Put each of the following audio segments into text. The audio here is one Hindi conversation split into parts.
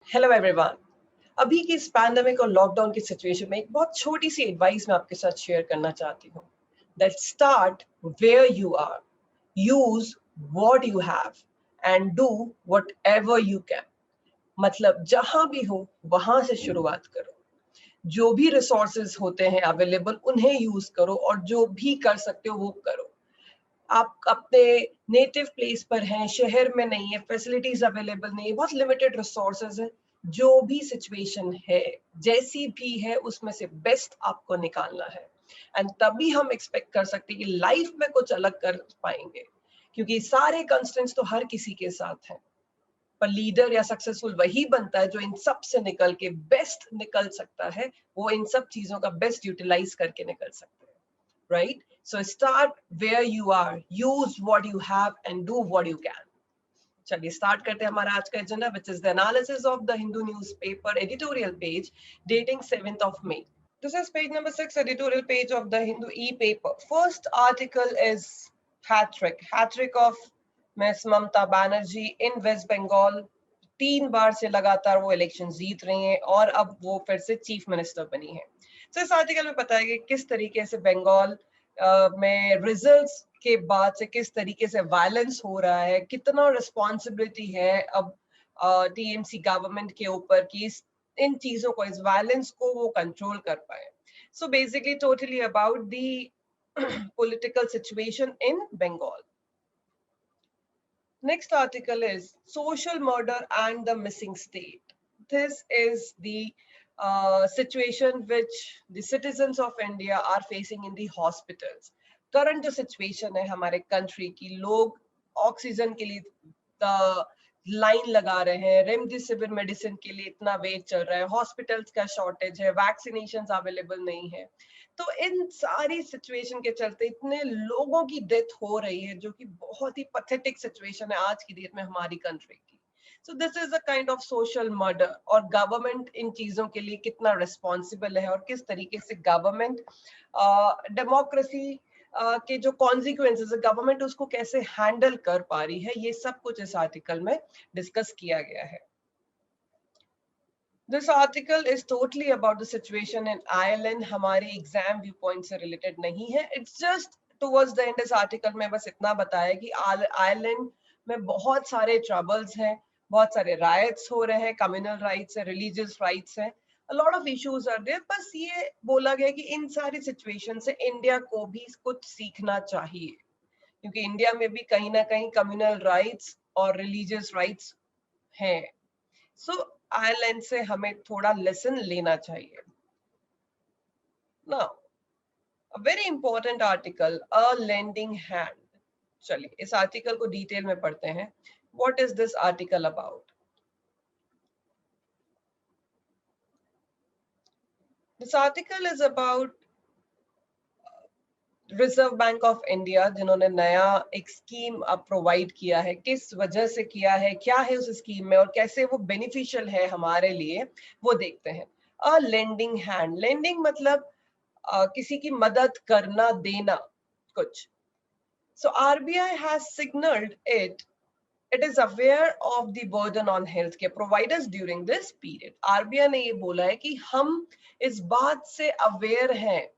Hello everyone. अभी की इस पैंडेमिक और लॉकडाउन की सिचुएशन में एक बहुत छोटी सी एडवाइस मैं आपके साथ शेयर करना चाहती हूँ। That start where you are, use what you have and do whatever you can. मतलब जहां भी हो वहां से शुरुआत करो। जो भी रिसोर्सेज होते हैं अवेलेबल उन्हें यूज करो और जो भी कर सकते हो वो करो। आप अपने नेटिव प्लेस पर हैं, शहर में नहीं है, फैसिलिटीज अवेलेबल नहीं है, बहुत लिमिटेड रिसोर्सेज है। जो भी सिचुएशन है, जैसी भी है, उसमें से बेस्ट आपको निकालना है। एंड तभी हम एक्सपेक्ट कर सकते हैं कि लाइफ में कुछ अलग कर पाएंगे, क्योंकि सारे कंस्ट्रेंट्स तो हर किसी के साथ हैं। पर लीडर या सक्सेसफुल वही बनता है जो इन सब से निकल के बेस्ट निकल सकता है। वो इन सब चीजों का बेस्ट यूटिलाइज करके निकल सकता है। Right? So start where you are, use what you have and do what you can. चलिए स्टार्ट करते हैं हमारा आज का agenda, which is the analysis of the Hindu newspaper editorial page dating 7th of May. This is page number 6, editorial page of the Hindu e-paper. First article is hat-trick of Ms. Mamata Banerjee in West Bengal. 3 बार से लगातार वो इलेक्शन जीत रही हैं और अब वो फिर से चीफ मिनिस्टर बनी है। तो इस आर्टिकल में बताया गया किस तरीके से बंगाल में रिजल्ट्स के बाद से किस तरीके से वायलेंस हो रहा है, कितना रिस्पॉन्सिबिलिटी है अब टीएमसी गवर्नमेंट के ऊपर कि इन चीजों को, इस वायलेंस को वो कंट्रोल कर पाए। So basically totally about the political situation in Bengal. Next article is social murder and the missing state. This is the situation which the citizens of India are facing in the hospitals. Current जो situation है हमारे country की, लोग ऑक्सीजन के लिए लाइन लगा रहे हैं, रेमडेसिविर मेडिसिन के लिए इतना वेट चल रहा है, हॉस्पिटल्स का शॉर्टेज है, वैक्सीनेशंस अवेलेबल नहीं है। तो इन सारी सिचुएशन के चलते इतने लोगों की डेथ हो रही है, जो कि बहुत ही पैथेटिक सिचुएशन है आज की डेट में हमारी कंट्री की। So this is a kind of social murder. और गवर्नमेंट इन चीजों के लिए कितना रिस्पॉन्सिबल है और किस तरीके से गवर्नमेंट डेमोक्रेसी के जो कॉन्सिक्वेंसेस है, गवर्नमेंट उसको कैसे हैंडल कर पा रही है, ये सब कुछ इस आर्टिकल में डिस्कस किया गया है। This article is totally about the situation in Ireland. हमारे एग्जाम व्यू पॉइंट से रिलेटेड नहीं है। It's just towards the end इस आर्टिकल में बस इतना बताया कि आयरलैंड में बहुत सारे ट्रबल्स हैं, बहुत सारे राइट्स हो रहे हैं, कम्युनल राइट्स है, रिलीजियस राइट्स है, a lot of issues are there। बस ये बोला गया कि इन सारी सिचुएशन से इंडिया को भी कुछ सीखना चाहिए, क्योंकि इंडिया में भी कहीं ना कहीं कम्युनल राइट्स और रिलीजियस राइट्स हैं। सो आयरलैंड से हमें थोड़ा लेसन लेना चाहिए। Now a very important article, a lending hand. चलिए इस आर्टिकल को डिटेल में पढ़ते हैं। What is this article about? This article is about reserve bank of India, जिन्होंने नया एक स्कीम अब प्रोवाइड किया है। किस वजह से किया है, क्या है उस स्कीम में और कैसे वो बेनिफिशियल है हमारे लिए, वो देखते हैं। अ लेंडिंग हैंड, लेंडिंग मतलब किसी की मदद करना, देना कुछ। So RBI has signaled it is aware of the burden on healthcare providers during this period. RBI ने ये बोला है कि हम इस बात से अवेयर हैं,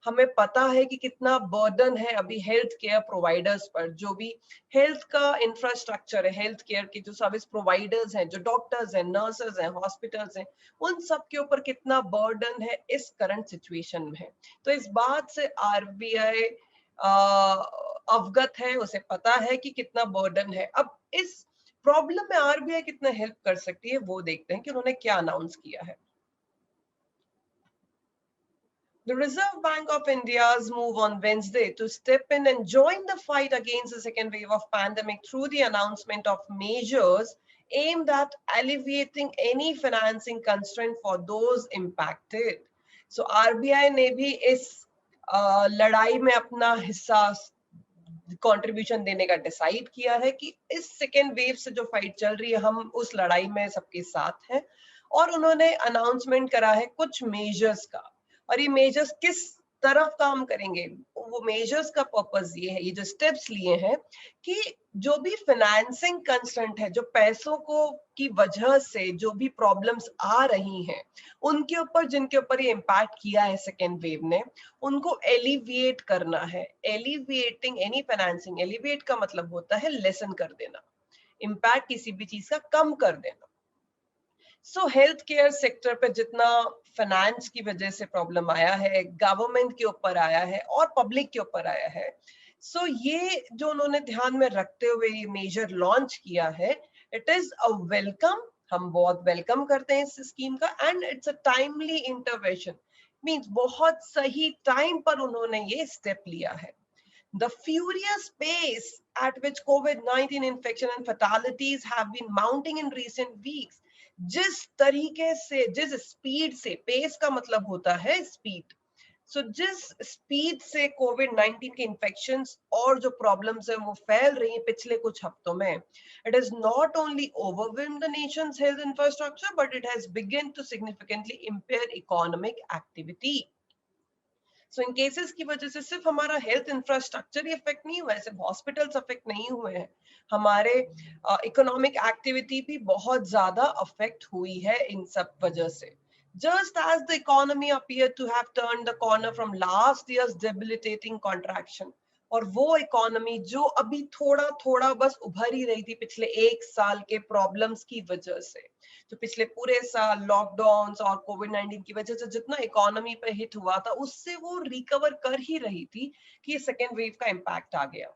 हमें पता है कि कितना बर्डन है अभी हेल्थ केयर प्रोवाइडर्स पर। जो भी हेल्थ का इंफ्रास्ट्रक्चर है, हेल्थ केयर के जो सर्विस प्रोवाइडर्स हैं, जो डॉक्टर्स हैं, नर्सेज हैं, हॉस्पिटल्स हैं, उन सब के ऊपर कितना बर्डन है इस करंट सिचुएशन में। तो इस बात से आरबीआई अवगत है, उसे पता है कि कितना बर्डन है। अब इस प्रॉब्लम में आरबीआई कितना हेल्प कर सकती है वो देखते हैं कि उन्होंने क्या अनाउंस किया है। The Reserve Bank of India's move on Wednesday to step in and join the fight against the second wave of pandemic through the announcement of measures aimed at alleviating any financing constraint for those impacted. So RBI ने भी इस लड़ाई में अपना हिस्सा कंट्रीब्यूशन देने का डिसाइड किया है कि इस सेकेंड वेव से जो फाइट चल रही है, हम उस लड़ाई में सबके साथ हैं। और उन्होंने अनाउंसमेंट करा है कुछ मेजर्स का। और ये मेजर्स किस तरफ काम करेंगे। वो मेजर्स का पर्पस ये है, ये जो स्टेप्स लिए हैं कि जो भी फाइनेंसिंग कंस्ट्रेंट है, जो पैसों को की वजह से जो भी प्रॉब्लम्स आ रही हैं, उनके ऊपर, जिनके ऊपर ये इम्पैक्ट किया है सेकेंड वेव ने, उनको एलिविएट करना है। एलिविएटिंग एनी फाइनेंसिंग, एलिविएट का मतलब होता है लेसन कर देना, इम्पैक्ट किसी भी चीज का कम कर देना। सो हेल्थ केयर सेक्टर पे जितना फाइनेंस की वजह से प्रॉब्लम आया है, गवर्नमेंट के ऊपर आया है और पब्लिक के ऊपर आया है, सो ये जो उन्होंने ध्यान में रखते हुए ये मेजर लॉन्च किया है, इट इज अ वेलकम। हम बहुत वेलकम करते हैं इस स्कीम का, and it's a timely intervention, means बहुत सही टाइम पर उन्होंने ये स्टेप लिया है। The furious pace at which COVID-19 infection and fatalities have been mounting in recent weeks, जिस तरीके से, जिस स्पीड से, पेस का मतलब होता है स्पीड, सो जिस स्पीड से कोविड-19 के इन्फेक्शंस और जो प्रॉब्लम्स हैं वो फैल रही हैं पिछले कुछ हफ्तों में, it has not only overwhelmed the nation's health infrastructure, but it has begun to significantly impair economic activity. So in cases की वजह से सिर्फ हमारा हेल्थ इंफ्रास्ट्रक्चर ही अफेक्ट नहीं हुआ है, सिर्फ हॉस्पिटल्स अफेक्ट नहीं हुए हैं, हमारे इकोनॉमिक एक्टिविटी भी बहुत ज्यादा अफेक्ट हुई है इन सब वजह से। Just as the economy appeared to have turned the corner from last year's debilitating contraction, और वो इकोनॉमी जो अभी थोड़ा थोड़ा बस उभर ही रही थी पिछले एक साल के प्रॉब्लम्स की वजह से, जो पिछले पूरे साल लॉकडाउन और कोविड-19 की वजह से जितना इकोनॉमी पे हिट हुआ था, उससे वो रिकवर कर ही रही थी कि ये सेकेंड वेव का इम्पैक्ट आ गया।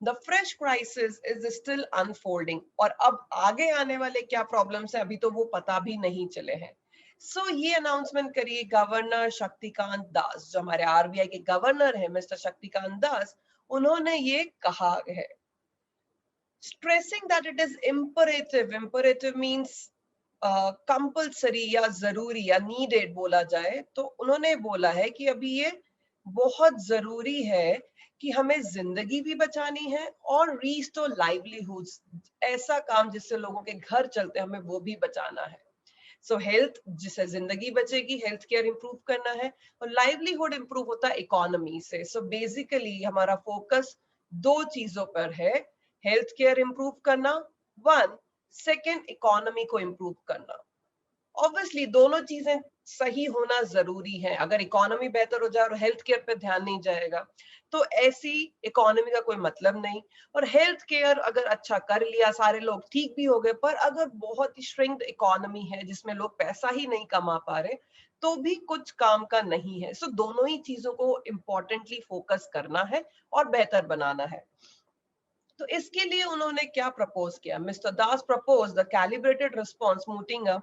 The fresh crisis is still unfolding, और अब आगे आने वाले क्या प्रॉब्लम्स हैं अभी तो वो पता भी नहीं चले हैं। सो ये अनाउंसमेंट करिए गवर्नर शक्तिकांत दास, जो हमारे आरबीआई के गवर्नर है, मिस्टर शक्तिकांत दास, उन्होंने ये कहा है, stressing that it is imperative means compulsory या जरूरी या नीडेड बोला जाए, तो उन्होंने बोला है कि अभी ये बहुत जरूरी है कि हमें जिंदगी भी बचानी है और रीस्टोर लाइवलीहुड्स, ऐसा काम जिससे लोगों के घर चलते हैं, हमें वो भी बचाना है। सो हेल्थ, जिससे जिंदगी बचेगी, हेल्थ केयर इंप्रूव करना है, और लाइवलीहुड इंप्रूव होता है इकोनॉमी से। सो बेसिकली हमारा फोकस दो चीजों पर है, हेल्थ केयर इंप्रूव करना वन, सेकेंड इकोनॉमी को इंप्रूव करना। ऑब्वियसली दोनों चीजें सही होना जरूरी है। अगर इकोनॉमी बेहतर हो जाए और हेल्थ केयर पे ध्यान नहीं जाएगा तो ऐसी इकोनॉमी का कोई मतलब नहीं। और हेल्थ केयर अगर अच्छा कर लिया, सारे लोग ठीक भी हो गए, पर अगर बहुत ही श्रिंक्ड इकोनॉमी है जिसमें लोग पैसा ही नहीं कमा पा रहे, तो भी कुछ काम का नहीं है। सो दोनों ही चीजों को इम्पोर्टेंटली फोकस करना है और बेहतर बनाना है। तो इसके लिए उन्होंने क्या प्रपोज किया? Mister Das propose the calibrated response mooting a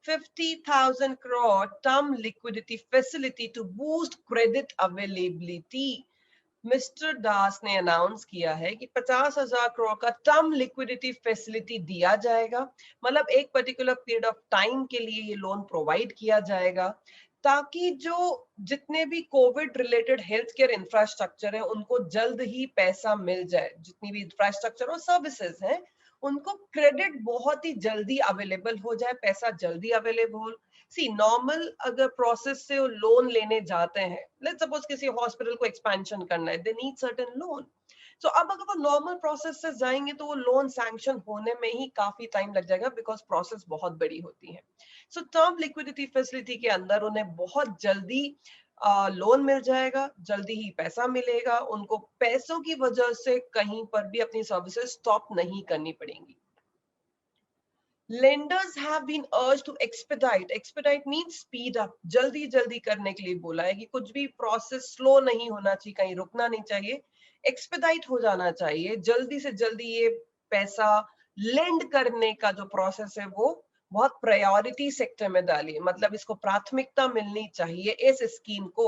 50,000 crore term liquidity facility to boost credit availability. Mister Das ने अनाउंस किया है कि 50,000 करोड़ का टर्म लिक्विडिटी फैसिलिटी दिया जाएगा, मतलब एक पर्टिकुलर पीरियड ऑफ टाइम के लिए ये लोन प्रोवाइड किया जाएगा, ताकि जो जितने भी Covid related health care infrastructure है उनको जल्द ही पैसा मिल जाए, जितनी भी इंफ्रास्ट्रक्चर और सर्विसेज हैं उनको क्रेडिट बहुत ही जल्दी अवेलेबल हो जाए, पैसा जल्दी अवेलेबल। सी नॉर्मल अगर प्रोसेस से वो लोन लेने जाते हैं, लेट्स सपोज किसी हॉस्पिटल को एक्सपेंशन करना है, दे नीड सर्टेन लोन। सो अब अगर वो नॉर्मल प्रोसेस से जाएंगे तो वो लोन सैंक्शन होने में ही काफी टाइम लग जाएगा, बिकॉज प्रोसेस बहुत बड़ी होती है। सो टर्म लिक्विडिटी फैसिलिटी के अंदर उन्हें बहुत जल्दी लोन मिल जाएगा, जल्दी ही पैसा मिलेगा, उनको पैसों की वजह से कहीं पर भी अपनी सर्विसेज स्टॉप नहीं करनी पड़ेंगी। Lenders have been urged to expedite. Expedite means speed up. जल्दी जल्दी करने के लिए बोला है कि कुछ भी प्रोसेस स्लो नहीं होना चाहिए, कहीं रुकना नहीं चाहिए, एक्सपेडाइट हो जाना चाहिए, जल्दी से जल्दी ये पैसा लेंड करने का जो प्रोसेस है वो बहुत प्रायोरिटी सेक्टर में डालिए, मतलब इसको प्राथमिकता मिलनी चाहिए इस स्कीम को,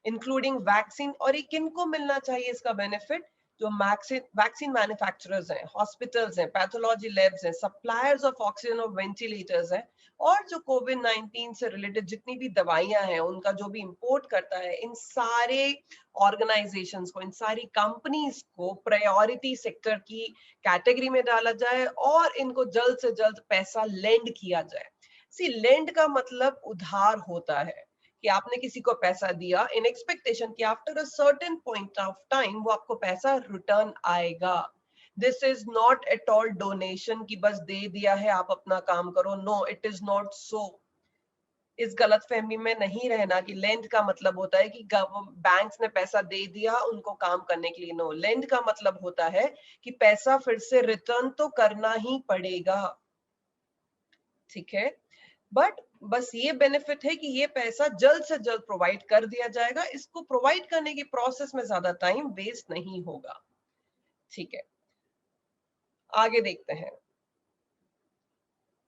इंक्लूडिंग वैक्सीन। और ये किनको मिलना चाहिए इसका बेनिफिट? जो वैक्सीन मैन्युफैक्चरर्स हैं, हॉस्पिटल्स हैं, पैथोलॉजी लैब्स हैं, सप्लायर्स ऑफ ऑक्सीजन और वेंटिलेटर्स हैं, और जो कोविड-19 से रिलेटेड जितनी भी दवाइयां हैं उनका जो भी इंपोर्ट करता है, इन सारे ऑर्गेनाइजेशंस को, इन सारी कंपनीज को प्रायोरिटी सेक्टर की कैटेगरी में डाला जाए और इनको जल्द से जल्द पैसा लेंड किया जाए। सी लेंड का मतलब उधार होता है, कि आपने किसी को पैसा दिया इन एक्सपेक्टेशन कि after a certain point of time वो आपको पैसा रिटर्न आएगा. This is not at all donation कि बस दे दिया है आप अपना काम करो. No, it is not so. इस गलतफहमी में नहीं रहना कि लेंड का मतलब होता है कि बैंक्स ने पैसा दे दिया उनको काम करने के लिए. नो, लेंड का मतलब होता है कि पैसा फिर से रिटर्न तो करना ही पड़ेगा. ठीक है, बट बस ये बेनिफिट है कि ये पैसा जल्द से जल्द प्रोवाइड कर दिया जाएगा. इसको प्रोवाइड करने की प्रोसेस में ज्यादा टाइम वेस्ट नहीं होगा. ठीक है, आगे देखते हैं.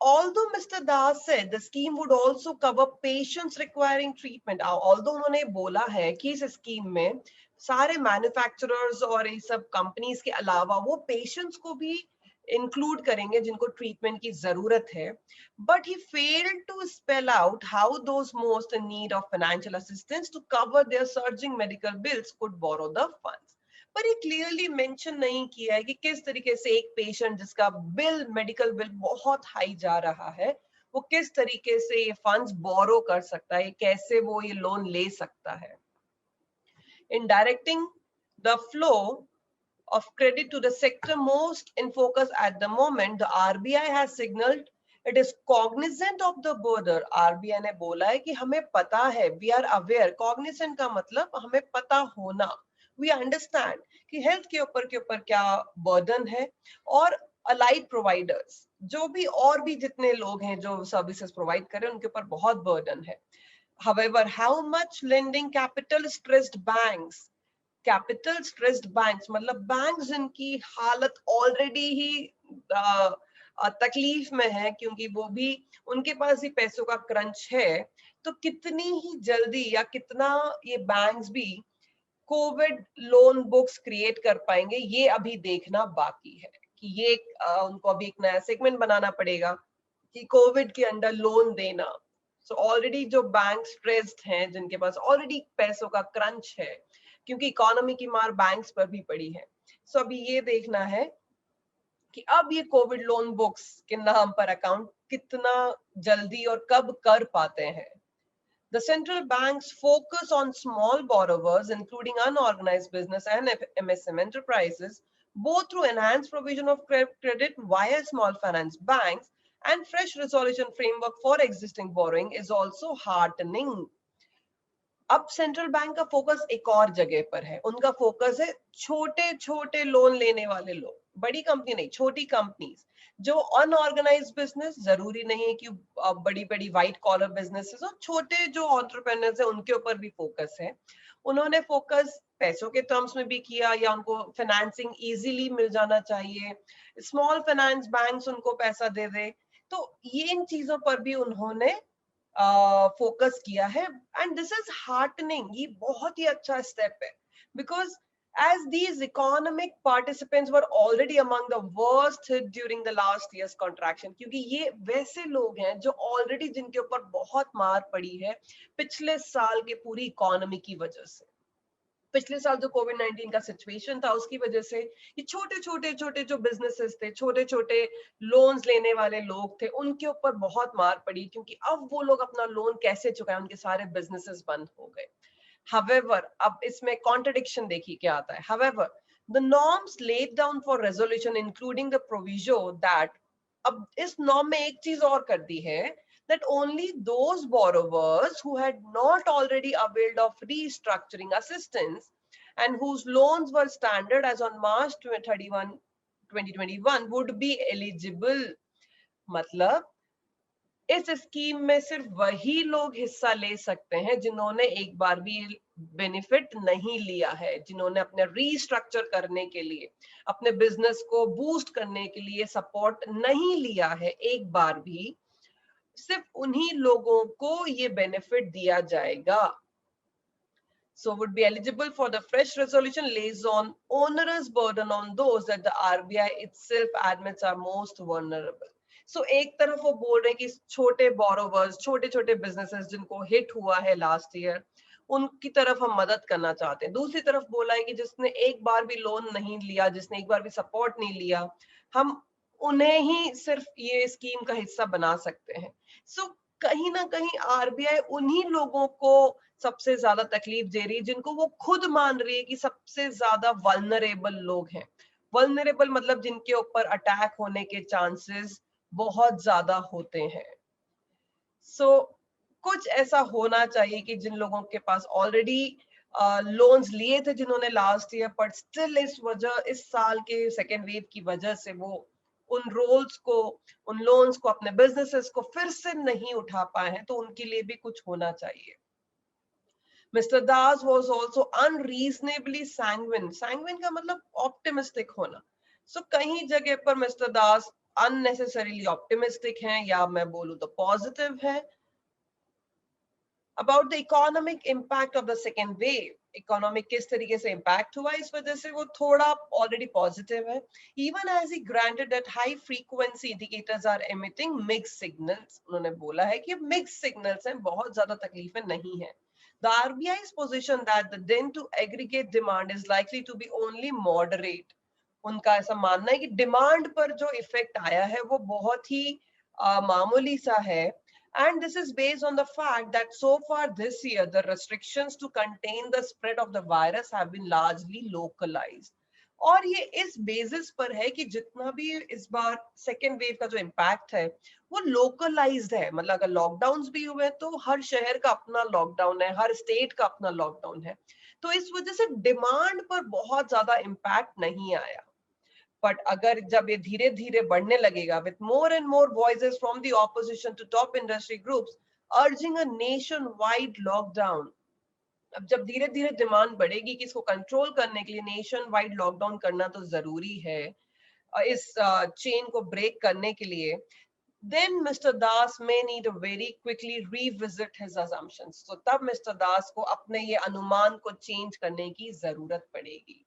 Although Mr. Das said the scheme would also cover patients requiring treatment, although उन्होंने बोला है कि इस स्कीम में सारे मैन्युफैक्चरर्स और ये सब कंपनीज के अलावा वो पेशेंट्स को भी इंक्लूड करेंगे जिनको ट्रीटमेंट की जरूरत है. But he failed to spell out how those most in need of financial assistance to cover their surging medical bills could borrow the funds. पर ये क्लियरली मेंशन नहीं किया है कि किस तरीके से एक पेशेंट जिसका बिल, मेडिकल बिल बहुत हाई जा रहा है, वो किस तरीके से ये फंड्स बोरो कर सकता है, कैसे वो ये लोन ले सकता है. In directing the flow of credit to the sector most in focus at the moment, the RBI has signaled it is cognizant of the border. RBI ने बोला है कि हमें पता है, we are aware. Cognizant का मतलब हमें पता होना. We understand कि हेल्थ के ऊपर क्या बर्डन है और अलाइड प्रोवाइडर्स जो भी और भी जितने लोग हैं जो सर्विसेज प्रोवाइड कर रहे हैं उनके ऊपर बहुत बर्डन है. However, how much lending capital stressed banks, capital stressed banks मतलब बैंक्स जिनकी हालत ऑलरेडी ही तकलीफ में है क्योंकि वो भी उनके पास ही पैसों का क्रंच है, तो कितनी ही जल्दी या कितना ये बैंक्स भी कोविड लोन बुक्स क्रिएट कर पाएंगे ये अभी देखना बाकी है. कि ये उनको अभी एक नया सेगमेंट बनाना पड़ेगा कि कोविड के अंडर लोन देना. सो ऑलरेडी जो बैंक स्ट्रेस्ड हैं जिनके पास ऑलरेडी पैसों का क्रंच है क्योंकि इकोनॉमी की मार बैंक्स पर भी पड़ी है. सो अभी ये देखना है कि अब ये कोविड लोन बुक्स के नाम पर अकाउंट कितना जल्दी और कब कर पाते हैं. The central banks focus on small borrowers, including unorganized business and MSM enterprises, both through enhanced provision of credit via small finance banks and fresh resolution framework for existing borrowing is also heartening. अब सेंट्रल बैंक का फोकस एक और जगह पर है. उनका फोकस है छोटे छोटे लोन लेने वाले लोग, बड़ी कंपनी नहीं, छोटी कंपनीज जो अनऑर्गेनाइज्ड बिजनेस, जरूरी नहीं है कि बड़ी बड़ी व्हाइट कॉलर बिजनेसेस हो, छोटे जो एंटरप्रेन्योर्स है उनके ऊपर भी फोकस है. उन्होंने फोकस पैसों के टर्म्स में भी किया या उनको फाइनेंसिंग इजीली मिल जाना चाहिए, स्मॉल फाइनेंस बैंक्स उनको पैसा दे दे. तो ये इन चीजों पर भी उन्होंने फोकस किया है. And this is heartening. ये बहुत ही अच्छा स्टेप है because as these economic participants were already among the worst hit during the last year's contraction, क्योंकि ये वैसे लोग हैं जो ऑलरेडी जिनके ऊपर बहुत मार पड़ी है पिछले साल के पूरी इकोनॉमी की वजह से. पिछले साल जो कोविड-19 का सिचुएशन था उसकी वजह से ये छोटे जो बिजनेसेस थे, छोटे छोटे लोन्स लेने वाले लोग थे, उनके ऊपर बहुत मार पड़ी क्योंकि अब वो लोग अपना लोन कैसे चुकाएं, उनके सारे बिजनेसेस बंद हो गए. However, अब इसमें contradiction देखिए क्या आता है. However, the norms laid down for resolution including the proviso that अब इस norm में एक चीज और कर दी है that only those borrowers who had not already availed of restructuring assistance and whose loans were standard as on March 31, 2021 would be eligible. मतलब इस स्कीम में सिर्फ वही लोग हिस्सा ले सकते हैं जिन्होंने एक बार भी बेनिफिट नहीं लिया है, जिन्होंने अपने रीस्ट्रक्चर करने के लिए, अपने बिजनेस को बूस्ट करने के लिए सपोर्ट नहीं लिया है एक बार भी. सिर्फ उन्हीं लोगों को ये बेनिफिट दिया जाएगा. So would be eligible for the fresh resolution lays on onerous burden on those that the RBI itself admits are most vulnerable. So एक तरफ वो बोल रहे हैं कि छोटे बोरोवर्स, छोटे छोटे बिजनेसेस जिनको हिट हुआ है लास्ट ईयर, उनकी तरफ हम मदद करना चाहते हैं. दूसरी तरफ बोला है कि जिसने एक बार भी लोन नहीं लिया, जिसने एक बार भी सपोर्ट नहीं लिया, हम उन्हें ही सिर्फ ये स्कीम का हिस्सा बना सकते हैं. सो कहीं ना कहीं आरबीआई उन्हीं लोगों को सबसे ज्यादा तकलीफ दे रही है जिनको वो खुद मान रही है कि सबसे ज्यादा वल्नरेबल लोग हैं। वल्नरेबल मतलब जिनके ऊपर अटैक होने के चांसेस बहुत ज्यादा होते हैं। सो कुछ ऐसा होना चाहिए कि जिन लोगों के पास ऑलरेडी लोन्स लिए थे जिन्होंने लास्ट ईयर, बट स्टिल इस साल के सेकेंड वेव की वजह से वो उन रोल्स को, उन लोन्स को, अपने बिजनेसेस को फिर से नहीं उठा पाए हैं, तो उनके लिए भी कुछ होना चाहिए। Mister Das was also unreasonably sanguine. Sanguine का मतलब ऑप्टिमिस्टिक होना। सो कहीं जगह पर मिस्टर दास अननेसेसरीली ऑप्टिमिस्टिक हैं, या मैं बोलूं तो पॉजिटिव है about the economic impact of the second wave. Economic किस तरीके से इम्पैक्ट हुआ, इस वजह से वो थोड़ा ऑलरेडी पॉजिटिव है। Even as he granted that high frequency indicators are emitting mixed signals. उन्होंने बोला है कि मिक्स सिग्नल्स हैं, बहुत ज्यादा तकलीफें नहीं है। The RBI's position that the then to aggregate demand is likely to be only moderate. उनका ऐसा मानना है कि डिमांड पर जो इफेक्ट आया है वो बहुत ही मामूली सा है। And this is based on the fact that so far this year, the restrictions to contain the spread of the virus have been largely localized. और ये इस बेसिस पर है कि जितना भी इस बार सेकेंड वेव का जो इम्पैक्ट है वो लोकलाइज्ड है। मतलब अगर लॉकडाउन भी हुए तो हर शहर का अपना लॉकडाउन है, हर स्टेट का अपना लॉकडाउन है, तो इस वजह से डिमांड पर बहुत ज्यादा इम्पैक्ट नहीं आया। बट अगर जब ये धीरे धीरे बढ़ने लगेगा with more and more voices from the opposition to top industry groups urging a nationwide lockdown, अब जब धीरे धीरे डिमांड बढ़ेगी कि इसको कंट्रोल करने के लिए नेशन वाइड लॉकडाउन करना तो जरूरी है, इस चेन को ब्रेक करने के लिए, then Mr. Das may need to very quickly revisit his assumptions. तो तब Mr. Das को अपने ये अनुमान को चेंज करने की जरूरत पड़ेगी।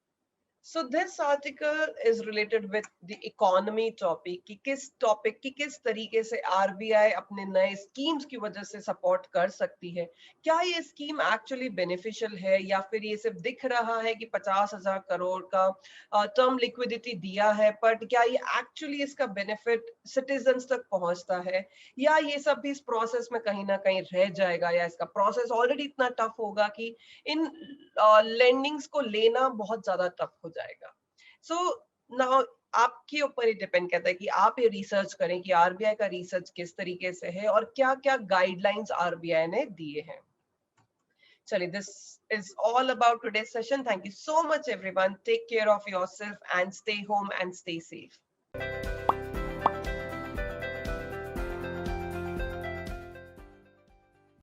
So this article is related with the economy topic कि किस तरीके से आरबीआई अपने नए स्कीम्स की वजह से सपोर्ट कर सकती है। क्या ये स्कीम एक्चुअली बेनिफिशियल है या फिर ये सिर्फ दिख रहा है कि 50,000 करोड़ का टर्म लिक्विडिटी दिया है, बट क्या ये एक्चुअली इसका बेनिफिट सिटीजन्स तक पहुंचता है, या ये सब भी इस प्रोसेस में कहीं ना कहीं रह जाएगा, या इसका प्रोसेस ऑलरेडी इतना टफ होगा कि इन लेंडिंग्स को लेना बहुत ज्यादा टफ हो जाएगा। सो नाउ आपके ऊपर ही डिपेंड करता है कि आप ये रिसर्च करें कि आरबीआई का रिसर्च किस तरीके से है और क्या क्या गाइडलाइंस आरबीआई ने दिए हैं। चलिए, this is all about today's session. Thank you so much everyone. Take care of yourself and stay home and stay safe.